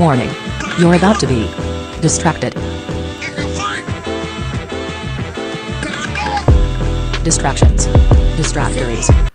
Warning. You're about to be distracted. Distractions. Distractories.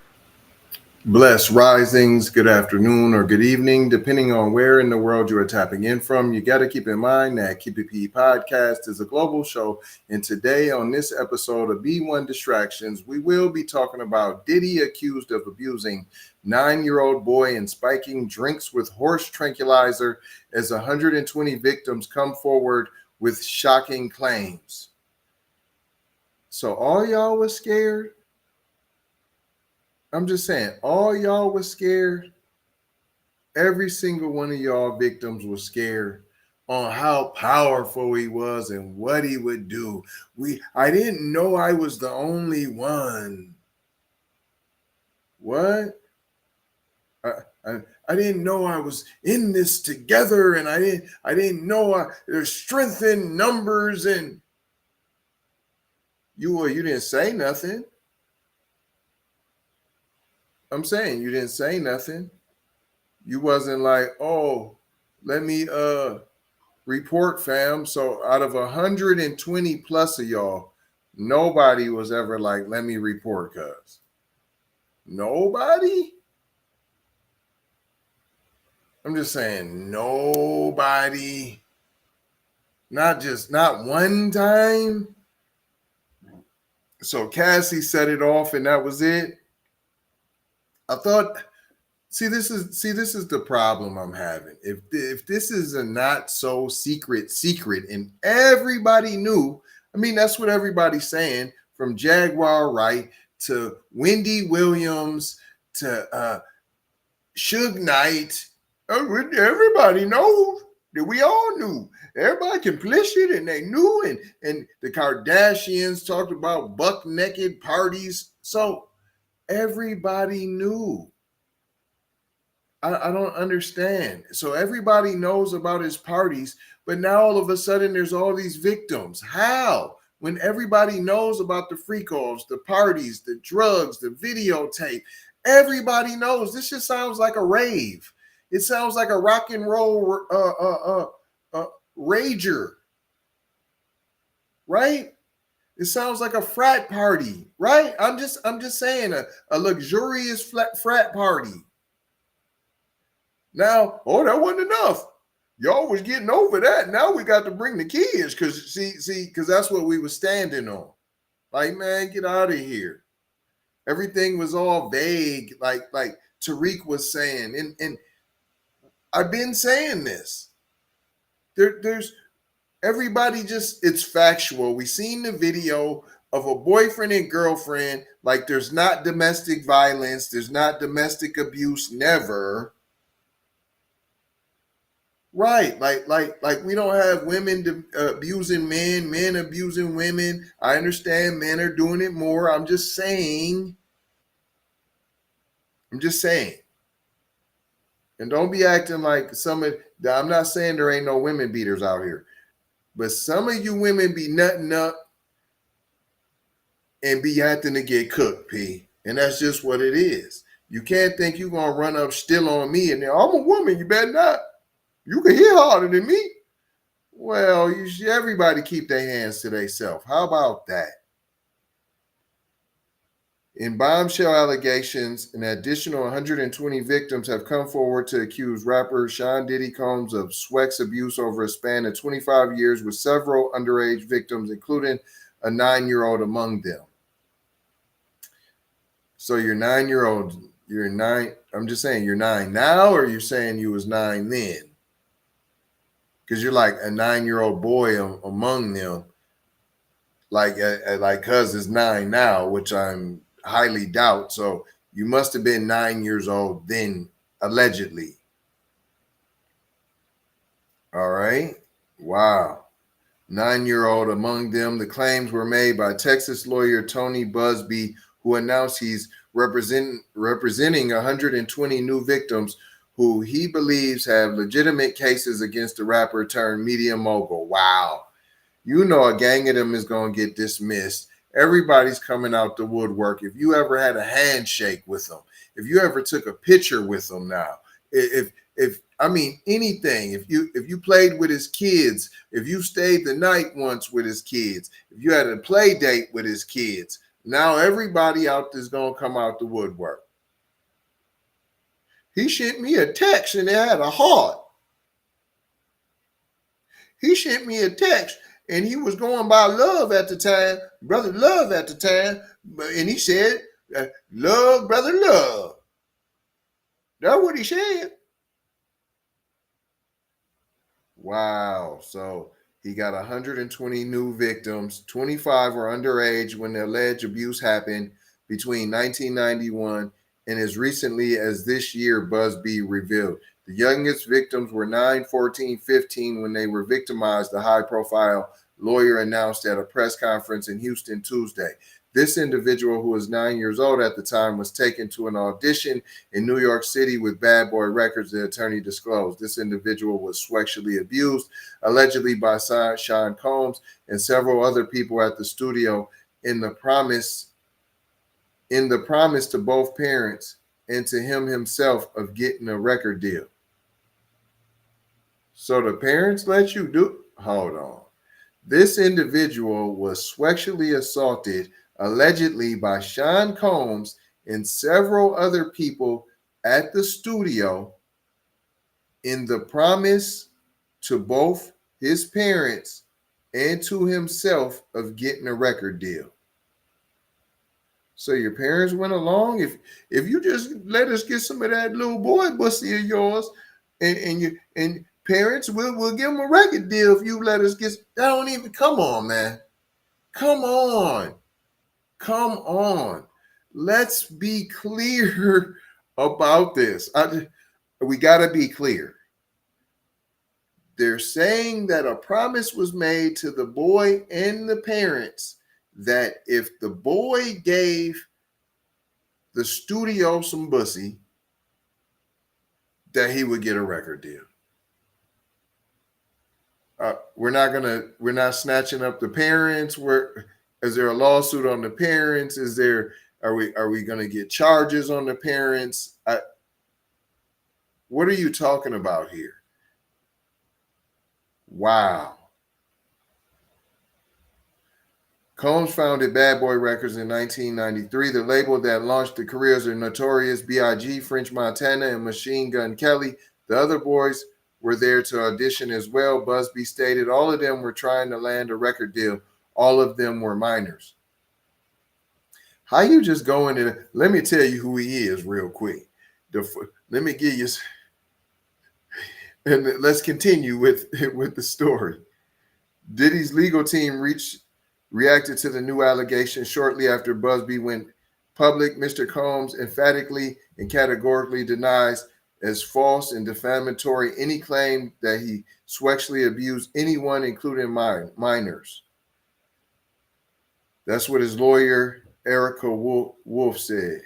Blessed risings, good afternoon or good evening, depending on where in the world you are tapping in from. You got to keep in mind that Keep It PE podcast is a global show. And today on this episode of B1 Distractions, we will be talking about Diddy accused of abusing 9-year-old boy and spiking drinks with horse tranquilizer as 120 victims come forward with shocking claims. So all y'all was scared? I'm just saying, all y'all was scared. Every single one of y'all victims was scared on how powerful he was and what he would do. I didn't know I was the only one. What? I didn't know I was in this together, and I didn't know there's strength in numbers, and you didn't say nothing. I'm saying you didn't say nothing. You wasn't like, oh, let me report, fam. So out of 120 plus of y'all, nobody was ever like, let me report, cuz. Nobody? I'm just saying, nobody. Not one time. So Cassie set it off and that was it. I thought, see, this is the problem I'm having. If this is a not so secret and everybody knew, I mean, that's what everybody's saying, from Jaguar Wright to Wendy Williams to Suge Knight. Everybody knows that we all knew. Everybody complicit and they knew, and the Kardashians talked about buck naked parties. So everybody knew. I don't understand. So everybody knows about his parties, but now all of a sudden there's all these victims. How? When everybody knows about the freak-offs, the parties, the drugs, the videotape, everybody knows. This just sounds like a rave. It sounds like a rock and roll rager, right? It sounds like a frat party, right? I'm just saying a luxurious frat party. Now, that wasn't enough. Y'all was getting over that. Now we got to bring the kids because that's what we were standing on. Like, man, get out of here. Everything was all vague, like Tariq was saying. And I've been saying this. There's everybody it's factual. We seen the video of a boyfriend and girlfriend. Like, there's not domestic violence. There's not domestic abuse. Never. Right. Like we don't have women abusing men abusing women. I understand men are doing it more. I'm just saying. And don't be acting like I'm not saying there ain't no women beaters out here. But some of you women be nutting up and be acting to get cooked, P. And that's just what it is. You can't think you're going to run up still on me and then, I'm a woman, you better not. You can hit harder than me. Well, everybody keep their hands to themselves. How about that? In bombshell allegations, an additional 120 victims have come forward to accuse rapper Sean Diddy Combs of sex abuse over a span of 25 years, with several underage victims, including a 9-year-old among them. So you're 9-year-old, you're 9. I'm just saying you're 9 now, or you're saying you was 9 then? Because you're like a 9-year-old boy among them, like cuz is 9 now, which I'm highly doubt. So you must have been 9 years old then, allegedly. All right. Wow. 9-year-old among them. The claims were made by Texas lawyer Tony Buzbee, who announced he's representing 120 new victims who he believes have legitimate cases against the rapper turned media mogul. Wow. You know a gang of them is going to get dismissed. Everybody's coming out the woodwork. If you ever had a handshake with them, if you ever took a picture with them now, if I mean, anything. If you played with his kids, if you stayed the night once with his kids, if you had a play date with his kids, now everybody out there's gonna come out the woodwork. He sent me a text and it had a heart. He sent me a text and he was going by Love at the time, Brother Love at the time, and he said, "Love, Brother Love." That's what he said. Wow. So he got 120 new victims. 25 were underage when the alleged abuse happened between 1991 and as recently as this year, Buzbee revealed. The youngest victims were 9, 14, 15 when they were victimized, the high-profile lawyer announced at a press conference in Houston Tuesday. This individual, who was 9 years old at the time, was taken to an audition in New York City with Bad Boy Records, the attorney disclosed. This individual was sexually abused, allegedly by Sean Combs and several other people at the studio in the promise to both parents and to him himself of getting a record deal. So the parents let you do, hold on. This individual was sexually assaulted allegedly by Sean Combs and several other people at the studio in the promise to both his parents and to himself of getting a record deal. So your parents went along. If you just let us get some of that little boy pussy of yours, and parents will give him a record deal if you let us get. That don't even come on, man. Come on. Let's be clear about this. We got to be clear. They're saying that a promise was made to the boy and the parents that if the boy gave the studio some pussy, that he would get a record deal. We're not snatching up the parents. Is there a lawsuit on the parents? Are we gonna get charges on the parents? What are you talking about here? Wow. Combs founded Bad Boy Records in 1993, the label that launched the careers of Notorious B.I.G., French Montana, and Machine Gun Kelly. The other boys were there to audition as well. Buzbee stated all of them were trying to land a record deal. All of them were minors. How you just go in and let me tell you who he is real quick. Let me give you, and let's continue with the story. Diddy's legal team reacted to the new allegation shortly after Buzbee went public. Mr. Combs emphatically and categorically denies as false and defamatory any claim that he sexually abused anyone, including minors. That's what his lawyer, Erica Wolf, said.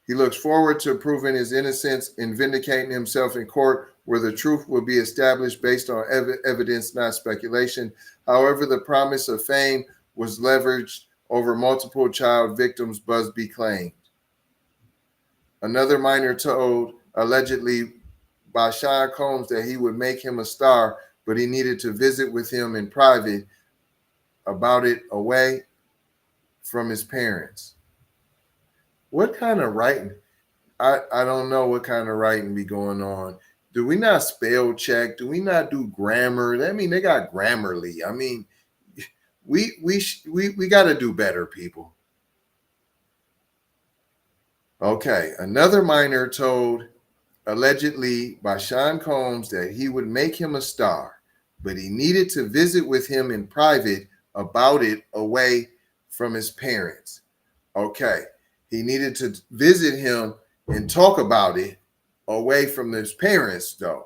He looks forward to proving his innocence and vindicating himself in court, where the truth will be established based on evidence, not speculation. However, the promise of fame was leveraged over multiple child victims, Buzbee claimed. Another minor told, allegedly by Sean Combs, that he would make him a star, but he needed to visit with him in private about it away from his parents. What kind of writing? I don't know what kind of writing be going on. Do we not spell check? Do we not do grammar? I mean, they got Grammarly. I mean, we got to do better, people. Okay, another minor told, allegedly by Sean Combs, that he would make him a star, but he needed to visit with him in private about it away from his parents. Okay, he needed to visit him and talk about it away from his parents, though.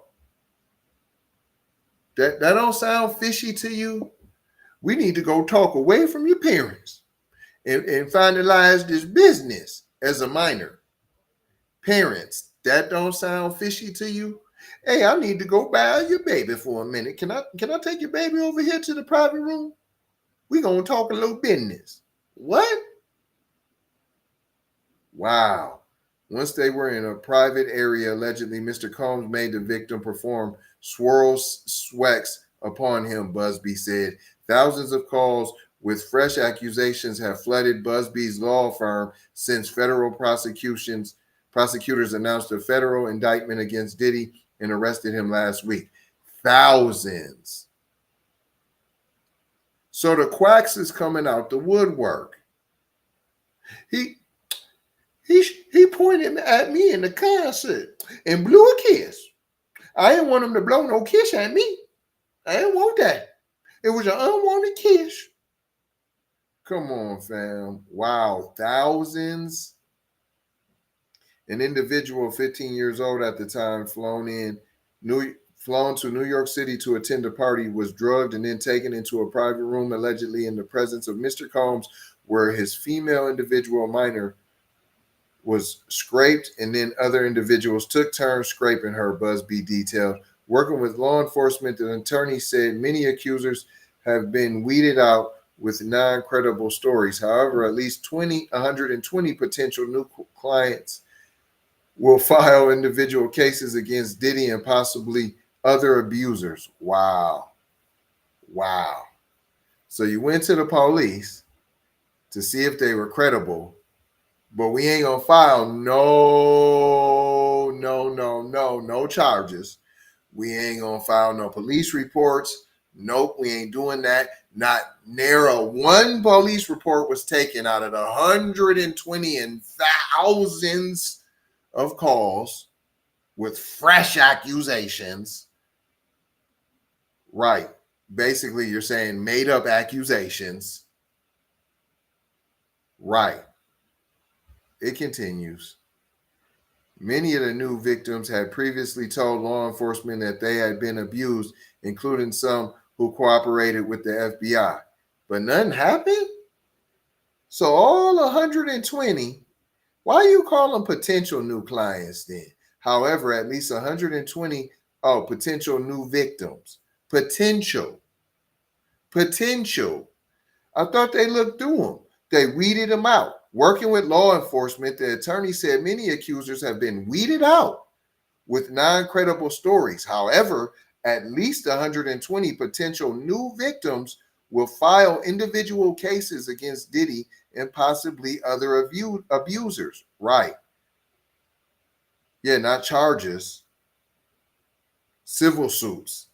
That don't sound fishy to you? We need to go talk away from your parents and finalize this business as a minor. Parents, that don't sound fishy to you? Hey, I need to go buy your baby for a minute. Can I take your baby over here to the private room? We're going to talk a little business. What? Wow. Once they were in a private area, allegedly, Mr. Combs made the victim perform swirl sweats upon him, Buzbee said. Thousands of calls with fresh accusations have flooded Buzbee's law firm since federal prosecutors announced a federal indictment against Diddy and arrested him last week. Thousands. So the quacks is coming out the woodwork. He pointed at me in the concert and blew a kiss. I didn't want him to blow no kiss at me. I didn't want that. It was an unwanted kiss. Come on, fam. Wow, thousands. An individual 15 years old at the time, flown to New York City to attend a party, was drugged and then taken into a private room, allegedly in the presence of Mr. Combs, where his female individual minor was scraped, and then other individuals took turns scraping her, Buzbee detailed. Working with law enforcement, the attorney said many accusers have been weeded out with non-credible stories. However, at least 120 potential new clients will file individual cases against Diddy and possibly other abusers. Wow. So you went to the police to see if they were credible, but we ain't gonna file no charges. We ain't gonna file no police reports. Nope, we ain't doing that. Not narrow. One police report was taken out of the 120 and thousands of calls with fresh accusations. Right. Basically, you're saying made up accusations. Right. It continues. Many of the new victims had previously told law enforcement that they had been abused, including some who cooperated with the FBI. But nothing happened? So all 120, why you call them potential new clients then? However, at least 120 potential new victims. Potential. I thought they looked through them. They weeded them out. Working with law enforcement, the attorney said many accusers have been weeded out with non-credible stories. However, at least 120 potential new victims will file individual cases against Diddy and possibly other abusers. Right. Yeah, not charges. Civil suits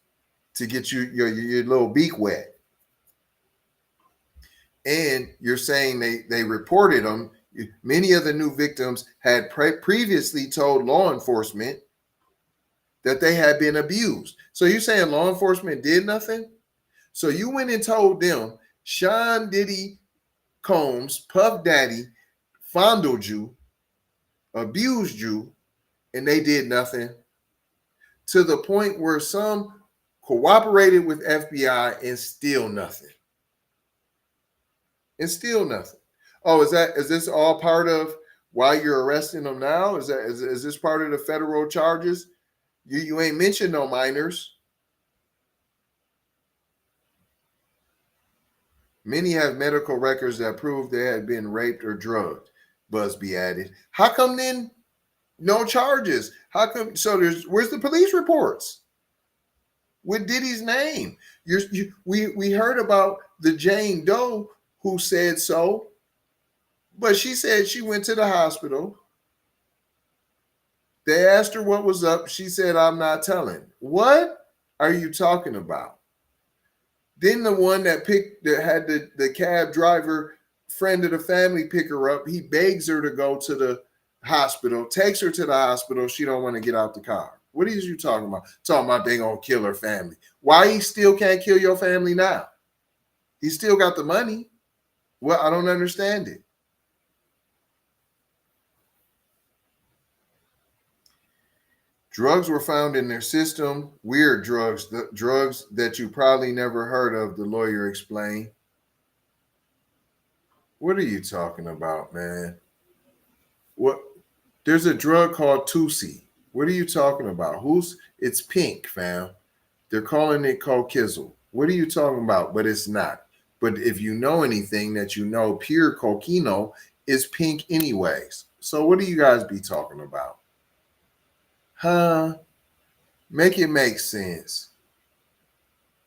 to get your little beak wet. And you're saying they reported them. Many of the new victims had previously told law enforcement that they had been abused. So you're saying law enforcement did nothing? So you went and told them Sean Diddy Combs, Puff Daddy, fondled you, abused you, and they did nothing, to the point where some cooperated with FBI and still nothing. Oh, is this all part of why you're arresting them now? Is this part of the federal charges? You ain't mentioned no minors. Many have medical records that prove they had been raped or drugged, Buzbee added. How come then no charges? How come? So where's the police reports with Diddy's name? We heard about the Jane Doe who said so, but she said she went to the hospital. They asked her what was up. She said, "I'm not telling." What are you talking about? Then the one that had the cab driver, friend of the family, pick her up. He begs her to go to the hospital, takes her to the hospital. She don't want to get out the car. What is you talking about? Talking about they gonna kill her family. Why he still can't kill your family now? He still got the money. Well, I don't understand it. Drugs were found in their system. Weird drugs, the drugs that you probably never heard of, the lawyer explained. What are you talking about, man? What? There's a drug called Tusi. What are you talking about? It's pink, fam. They're calling it Coquizzle. What are you talking about? But it's not. But if you know anything that you know, pure coquino is pink anyways. So what do you guys be talking about? Huh? Make it make sense.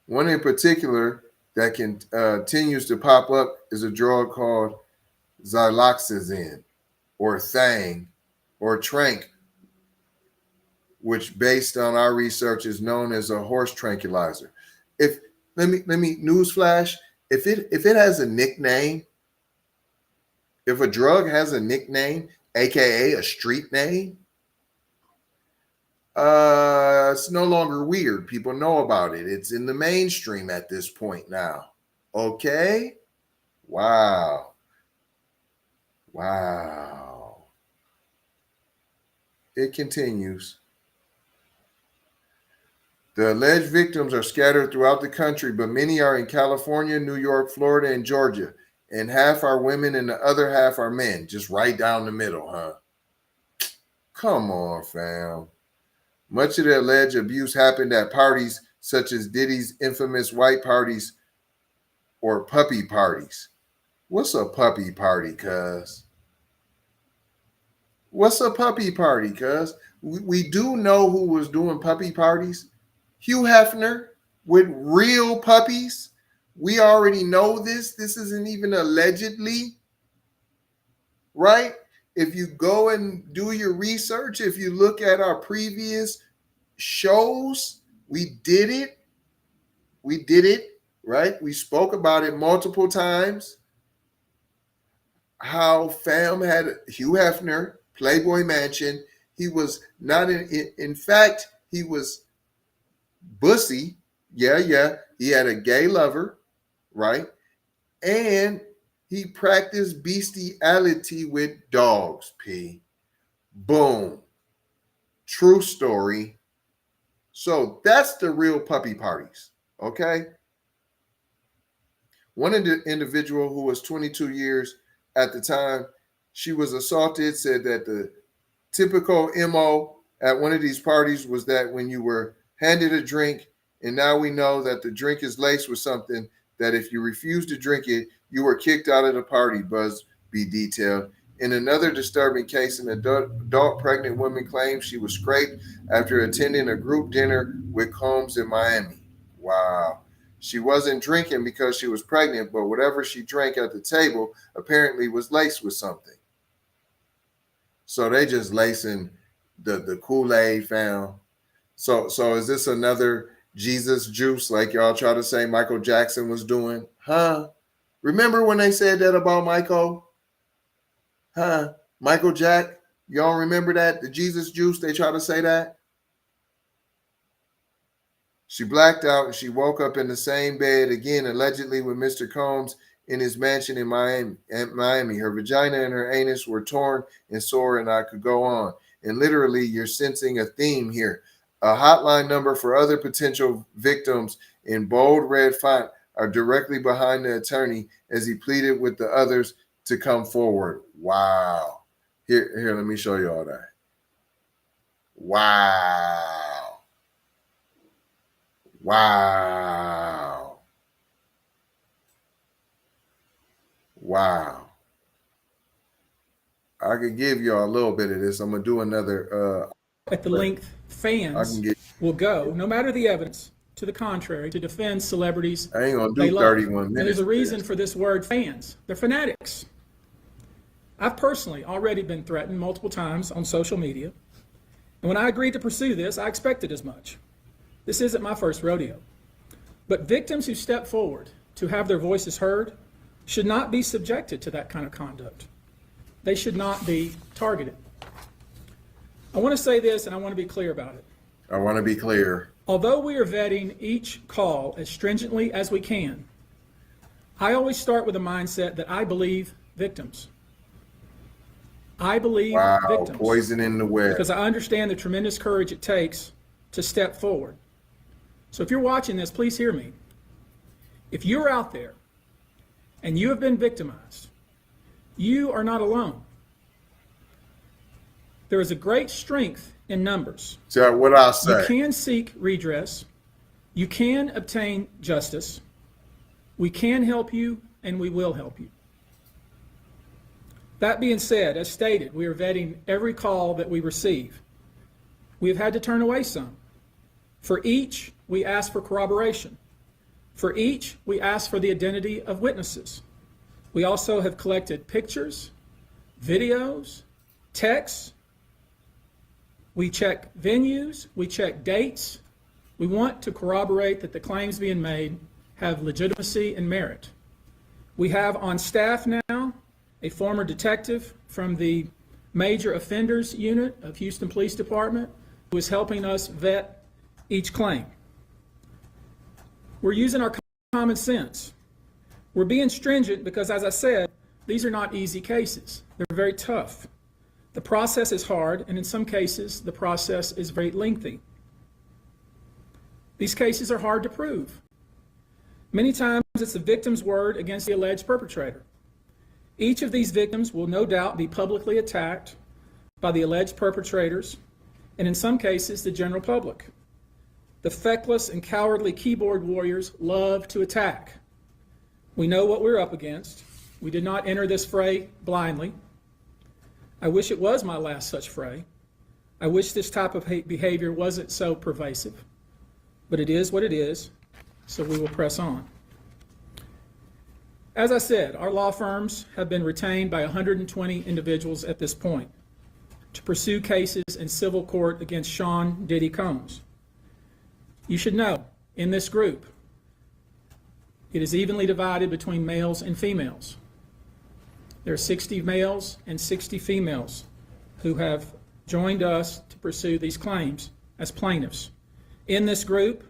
One in particular that continues to pop up is a drug called xyloxazine or Thang or Trank, which based on our research is known as a horse tranquilizer. If let me newsflash, if it has a nickname, if a drug has a nickname, aka a street name, it's no longer weird. People know about it. It's in the mainstream at this point now. Okay? Wow. It continues. The alleged victims are scattered throughout the country, but many are in California, New York, Florida, and Georgia. And half are women and the other half are men. Just right down the middle, huh? Come on, fam. Much of the alleged abuse happened at parties such as Diddy's infamous white parties or puppy parties. What's a puppy party, cuz? What's a puppy party, cuz? We do know who was doing puppy parties. Hugh Hefner with real puppies. We already know this. This isn't even allegedly, right? If you go and do your research, if you look at our previous shows, we did it. We did it, right? We spoke about it multiple times. How fam had Hugh Hefner, Playboy Mansion. He was not in fact, he was bussy. Yeah. He had a gay lover, right? And he practiced bestiality with dogs, P. Boom. True story. So that's the real puppy parties, okay? One individual who was 22 years at the time, she was assaulted, said that the typical MO at one of these parties was that when you were handed a drink, and now we know that the drink is laced with something, that if you refused to drink it, you were kicked out of the party, Buzbee detailed. In another disturbing case, an adult pregnant woman claims she was scraped after attending a group dinner with Combs in Miami. Wow. She wasn't drinking because she was pregnant, but whatever she drank at the table apparently was laced with something. So they just lacing the Kool-Aid, fam. So is this another Jesus juice like y'all try to say Michael Jackson was doing? Huh? Remember when they said that about Michael? Huh? Michael Jack? Y'all remember that? The Jesus juice, they try to say that? She blacked out and she woke up in the same bed again, allegedly with Mr. Combs in his mansion in Miami. Her vagina and her anus were torn and sore, and I could go on. And literally, you're sensing a theme here. A hotline number for other potential victims in bold red font are directly behind the attorney as he pleaded with the others to come forward. Wow. Here, let me show you all that. Wow. I could give y'all a little bit of this. I'm gonna do another at the length fans will go, no matter the evidence to the contrary, to defend celebrities. I ain't gonna do 31 minutes. And there's a reason for this word fans. They're fanatics. I've personally already been threatened multiple times on social media. And when I agreed to pursue this, I expected as much. This isn't my first rodeo. But victims who step forward to have their voices heard should not be subjected to that kind of conduct. They should not be targeted. I want to say this, and I want to be clear about it. I want to be clear. Although we are vetting each call as stringently as we can, I always start with a mindset that I believe victims. I believe victims. Poison in the well. Because I understand the tremendous courage it takes to step forward. So if you're watching this, please hear me. If you're out there and you have been victimized, you are not alone. There is a great strength in numbers. So what I say? You can seek redress. You can obtain justice. We can help you, and we will help you. That being said, as stated, we are vetting every call that we receive. We have had to turn away some. For each, we ask for corroboration. For each, we ask for the identity of witnesses. We also have collected pictures, videos, texts. We check venues, we check dates. We want to corroborate that the claims being made have legitimacy and merit. We have on staff now a former detective from the Major Offenders Unit of Houston Police Department who is helping us vet each claim. We're using our common sense. We're being stringent because, as I said, these are not easy cases. They're very tough. The process is hard, and in some cases, the process is very lengthy. These cases are hard to prove. Many times, it's the victim's word against the alleged perpetrator. Each of these victims will no doubt be publicly attacked by the alleged perpetrators, and in some cases, the general public. The feckless and cowardly keyboard warriors love to attack. We know what we're up against. We did not enter this fray blindly. I wish it was my last such fray. I wish this type of behavior wasn't so pervasive, but it is what it is, so we will press on. As I said, our law firms have been retained by 120 individuals at this point to pursue cases in civil court against Sean Diddy Combs. You should know, in this group, it is evenly divided between males and females. There are 60 males and 60 females who have joined us to pursue these claims as plaintiffs. In this group,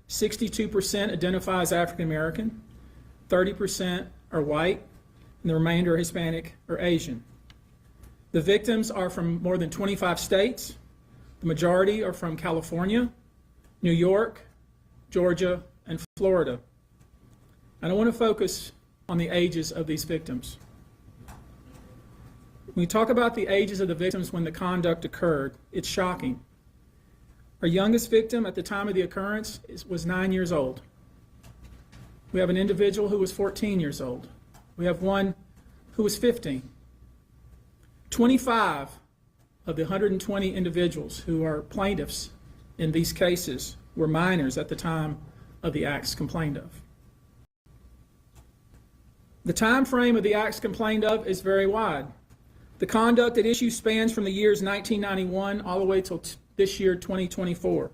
62% identify as African American, 30% are white, and the remainder are Hispanic or Asian. The victims are from more than 25 states. The majority are from California, New York, Georgia, and Florida. I don't want to focus on the ages of these victims. When we talk about the ages of the victims when the conduct occurred, it's shocking. Our youngest victim at the time of the occurrence was 9 years old. We have an individual who was 14 years old. We have one who was 15. 25 of the 120 individuals who are plaintiffs in these cases were minors at the time of the acts complained of. The time frame of the acts complained of is very wide. The conduct at issue spans from the years 1991 all the way till this year, 2024.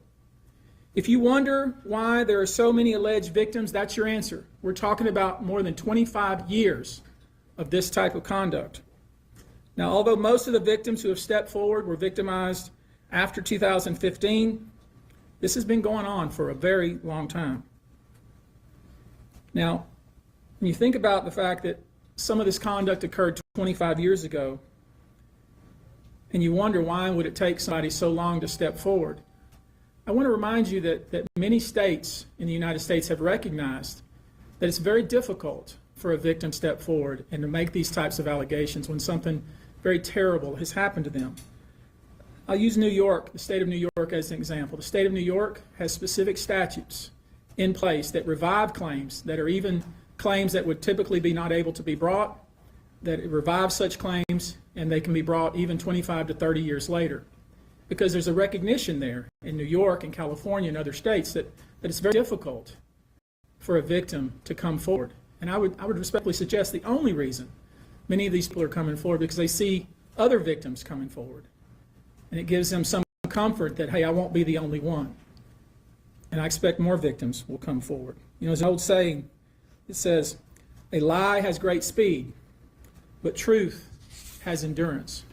If you wonder why there are so many alleged victims, that's your answer. We're talking about more than 25 years of this type of conduct. Now, although most of the victims who have stepped forward were victimized after 2015, this has been going on for a very long time. Now, when you think about the fact that some of this conduct occurred 25 years ago, and you wonder why would it take somebody so long to step forward, I want to remind you that many states in the United States have recognized that it's very difficult for a victim to step forward and to make these types of allegations when something very terrible has happened to them. I'll use New York, the state of New York, as an example. The state of New York has specific statutes in place that revive claims that are even claims that would typically be not able to be brought, that it revives such claims and they can be brought even 25 to 30 years later. Because there's a recognition there in New York and California and other states that it's very difficult for a victim to come forward. And I would respectfully suggest the only reason many of these people are coming forward because they see other victims coming forward. And it gives them some comfort that, hey, I won't be the only one. And I expect more victims will come forward. You know, there's an old saying, it says, a lie has great speed, but truth has endurance.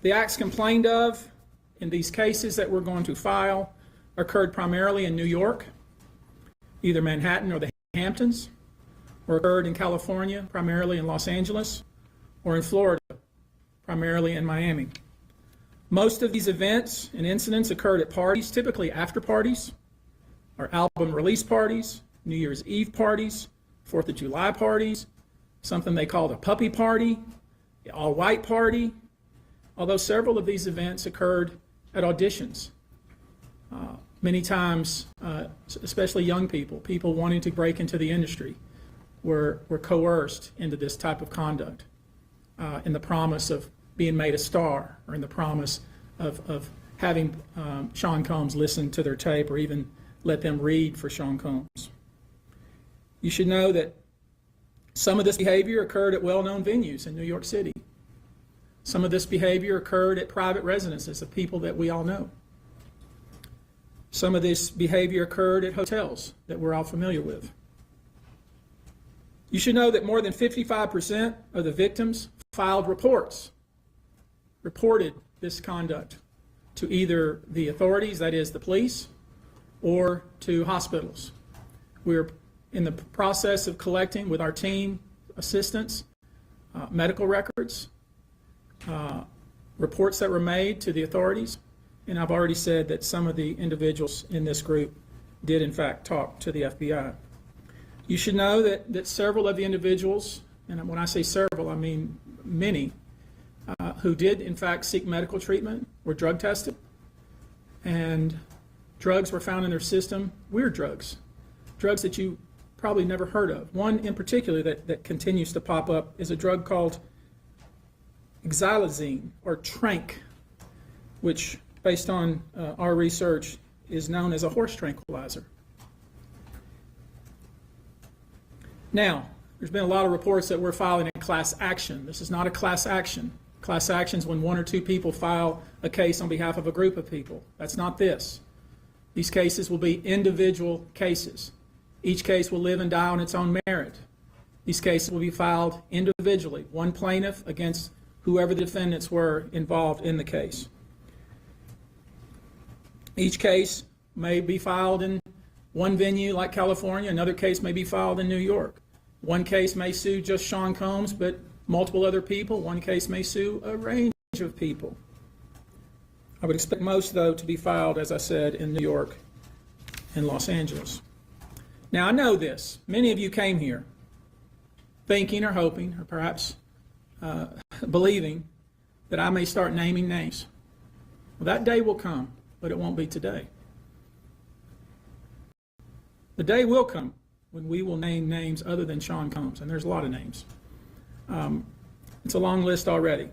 The acts complained of in these cases that we're going to file occurred primarily in New York, either Manhattan or the Hamptons, or occurred in California, primarily in Los Angeles, or in Florida, primarily in Miami. Most of these events and incidents occurred at parties, typically after parties, or album release parties, New Year's Eve parties, 4th of July parties, something they called a puppy party, the all-white party, although several of these events occurred at auditions. Many times, especially young people wanting to break into the industry, were coerced into this type of conduct. in the promise of being made a star, or in the promise of having Sean Combs listen to their tape or even let them read for Sean Combs. You should know that some of this behavior occurred at well-known venues in New York City. Some of this behavior occurred at private residences of people that we all know. Some of this behavior occurred at hotels that we're all familiar with. You should know that more than 55% of the victims filed reported this conduct to either the authorities, that is the police, or to hospitals. We're in the process of collecting with our team assistants medical records, reports that were made to the authorities, and I've already said that some of the individuals in this group did in fact talk to the FBI. You should know that several of the individuals, and when I say several, I mean many, who did in fact seek medical treatment were drug tested, and drugs were found in their system, weird drugs that you probably never heard of. One in particular that continues to pop up is a drug called xylazine, or Trank, which based on our research is known as a horse tranquilizer. Now, there's been a lot of reports that we're filing a class action. This is not a class action. Class action is when one or two people file a case on behalf of a group of people. That's not this. These cases will be individual cases. Each case will live and die on its own merit. These cases will be filed individually, one plaintiff against whoever the defendants were involved in the case. Each case may be filed in one venue like California, another case may be filed in New York. One case may sue just Sean Combs, but multiple other people. One case may sue a range of people. I would expect most, though, to be filed, as I said, in New York and Los Angeles. Now, I know this. Many of you came here thinking or hoping or perhaps believing that I may start naming names. Well, that day will come, but it won't be today. The day will come when we will name names other than Sean Combs, and there's a lot of names. It's a long list already.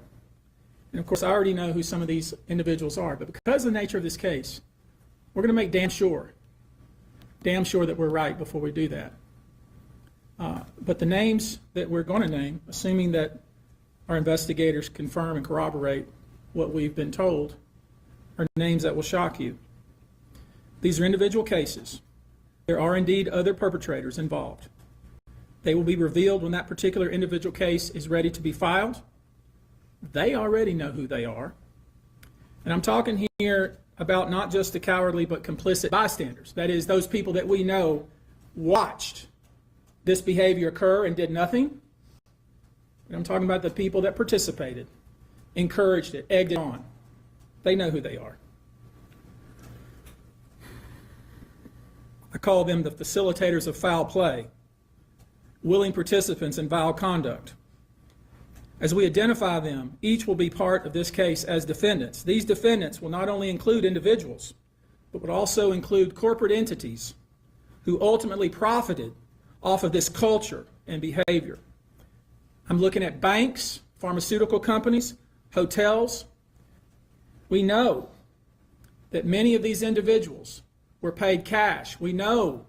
And of course, I already know who some of these individuals are, but because of the nature of this case, we're going to make damn sure that we're right before we do that. But the names that we're going to name, assuming that our investigators confirm and corroborate what we've been told, are names that will shock you. These are individual cases. There are indeed other perpetrators involved. They will be revealed when that particular individual case is ready to be filed. They already know who they are. And I'm talking here about not just the cowardly but complicit bystanders. That is, those people that we know watched this behavior occur and did nothing. And I'm talking about the people that participated, encouraged it, egged it on. They know who they are. I call them the facilitators of foul play, willing participants in vile conduct. As we identify them, each will be part of this case as defendants. These defendants will not only include individuals, but would also include corporate entities who ultimately profited off of this culture and behavior. I'm looking at banks, pharmaceutical companies, hotels. We know that many of these individuals were paid cash. We know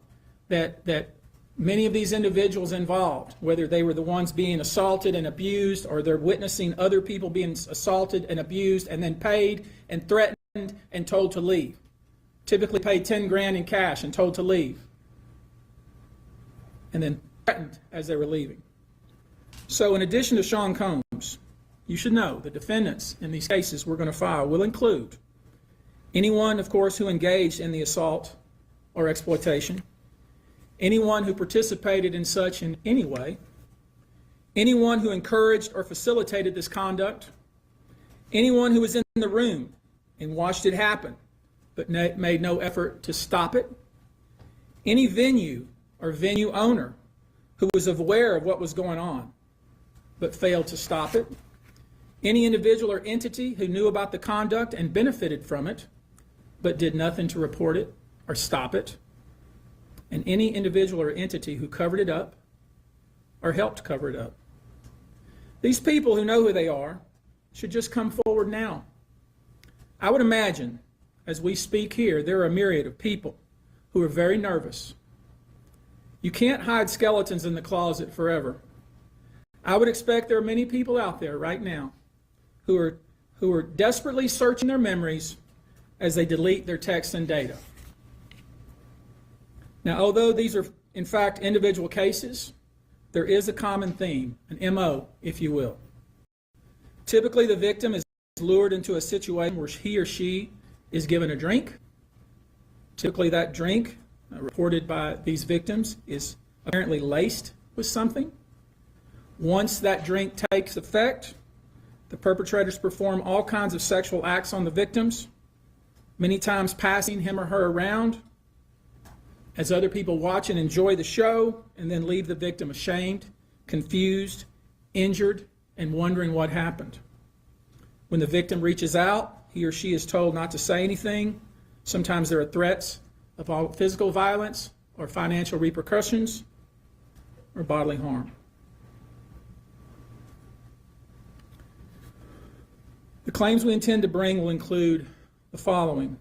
that many of these individuals involved, whether they were the ones being assaulted and abused or they're witnessing other people being assaulted and abused and then paid and threatened and told to leave. Typically paid 10 grand in cash and told to leave. And then threatened as they were leaving. So in addition to Sean Combs, you should know the defendants in these cases we're going to file will include anyone, of course, who engaged in the assault or exploitation, anyone who participated in such in any way, anyone who encouraged or facilitated this conduct, anyone who was in the room and watched it happen but made no effort to stop it, any venue or venue owner who was aware of what was going on but failed to stop it, any individual or entity who knew about the conduct and benefited from it but did nothing to report it or stop it, and any individual or entity who covered it up or helped cover it up. These people who know who they are should just come forward now. I would imagine, as we speak here, there are a myriad of people who are very nervous. You can't hide skeletons in the closet forever. I would expect there are many people out there right now who are desperately searching their memories as they delete their texts and data. Now, although these are in fact individual cases, there is a common theme, an MO, if you will. Typically, the victim is lured into a situation where he or she is given a drink. Typically, that drink, reported by these victims, is apparently laced with something. Once that drink takes effect, the perpetrators perform all kinds of sexual acts on the victims, many times passing him or her around as other people watch and enjoy the show, and then leave the victim ashamed, confused, injured, and wondering what happened. When the victim reaches out, he or she is told not to say anything. Sometimes there are threats of physical violence or financial repercussions or bodily harm. The claims we intend to bring will include the following: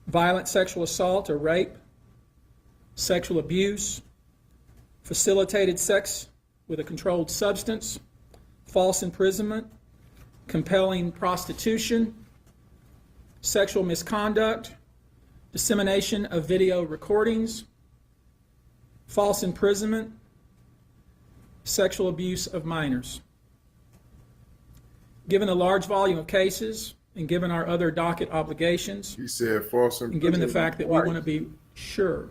violent sexual assault or rape, sexual abuse, facilitated sex with a controlled substance, false imprisonment, compelling prostitution, sexual misconduct, dissemination of video recordings, false imprisonment, sexual abuse of minors. Given the large volume of cases and given our other docket obligations, He said false and given the fact that we want to be sure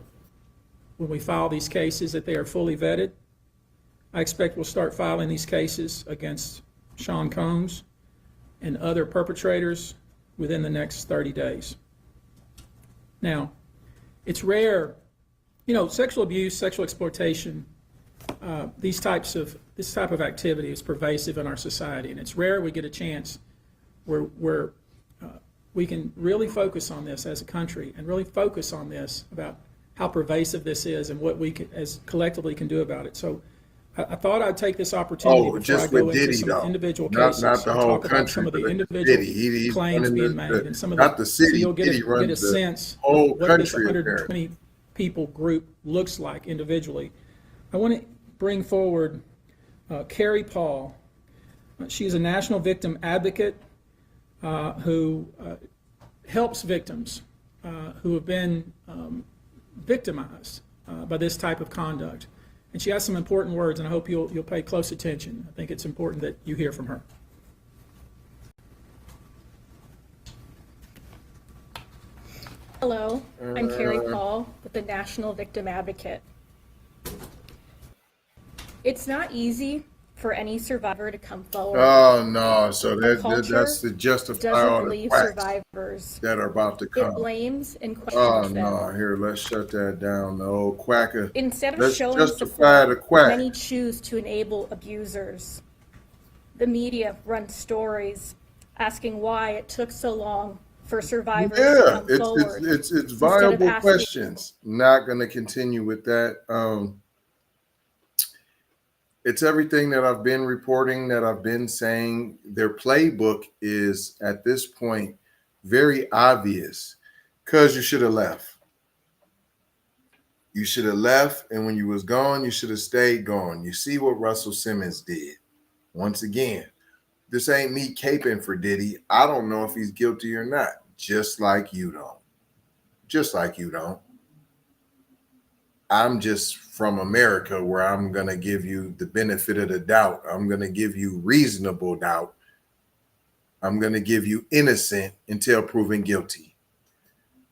when we file these cases that they are fully vetted, I expect we'll start filing these cases against Sean Combs and other perpetrators within the next 30 days. Now, it's rare, sexual abuse, sexual exploitation, this type of activity is pervasive in our society, and it's rare we get a chance where we can really focus on this as a country and really focus on this about how pervasive this is and what we as collectively can do about it. So I thought I'd take this opportunity before I go into some individual cases not the and whole talk about country, some of the but individual He's claims being made and some of not the city. so you'll get a sense whole of what this country. 120 people group looks like individually. I want to bring forward Carrie Paul. She is a national victim advocate who helps victims who have been victimized by this type of conduct. And she has some important words, and I hope you'll pay close attention. I think it's important that you hear from her. Hello, I'm Carrie Paul with the National Victim Advocate. It's not easy for any survivor to come forward. Oh no! So that's to justify all doesn't the believe quacks survivors. that are about to It come. blames and Oh questions them. no! Here, let's shut that down. The old quacker. Instead of Let's showing justify the support, quack. many choose to enable abusers. The media runs stories asking why it took so long for survivors to Yeah, come forward. it's instead of viable asking- questions. Not going to continue with that. It's everything that I've been reporting, that I've been saying. Their playbook is at this point very obvious, because you should have left. You should have left, and when you was gone, you should have stayed gone. You see what Russell Simmons did. Once again, this ain't me caping for Diddy. I don't know if he's guilty or not, just like you don't. Just like you don't. I'm just from America, where I'm going to give you the benefit of the doubt. I'm going to give you reasonable doubt. I'm going to give you innocent until proven guilty.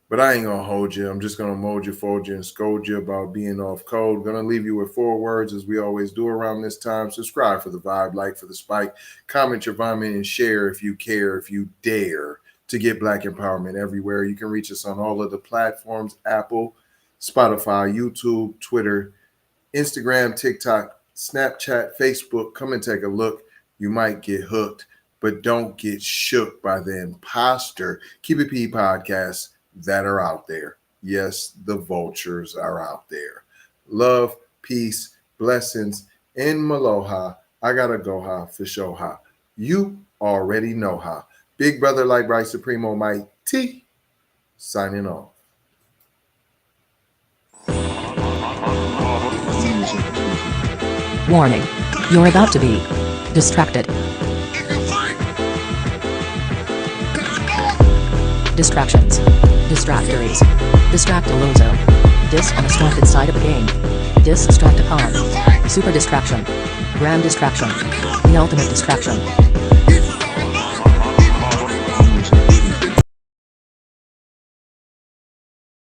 But I ain't going to hold you. I'm just going to mold you, fold you, and scold you about being off code. Going to leave you with 4 words, as we always do around this time. Subscribe for the vibe, like for the spike, comment your vomit, and share if you care, if you dare, to get Black empowerment everywhere. You can reach us on all of the platforms: Apple, Spotify, YouTube, Twitter, Instagram, TikTok, Snapchat, Facebook. Come and take a look. You might get hooked, but don't get shook by the imposter Keep It P podcasts that are out there. Yes, the vultures are out there. Love, peace, blessings, and maloha. I gotta go how for sure how. You already know how. Big brother like Rice Supremo Mike T signing off. Warning. You're about to be distracted. Distractions. Distractories. Distractolozo. Dis on a swanted side of the game. Distract upon. Super distraction. Grand distraction. The ultimate distraction.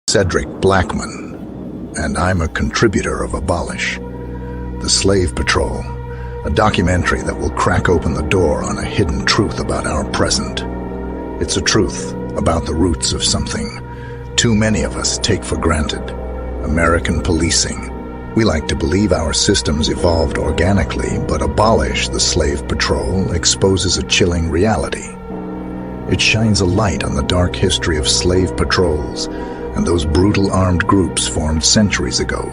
Cedric Blackman, and I'm a contributor of Abolish, The Slave Patrol, a documentary that will crack open the door on a hidden truth about our present. It's a truth about the roots of something too many of us take for granted: American policing. We like to believe our systems evolved organically, but Abolish, The Slave Patrol exposes a chilling reality. It shines a light on the dark history of slave patrols and those brutal armed groups formed centuries ago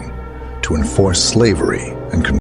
to enforce slavery and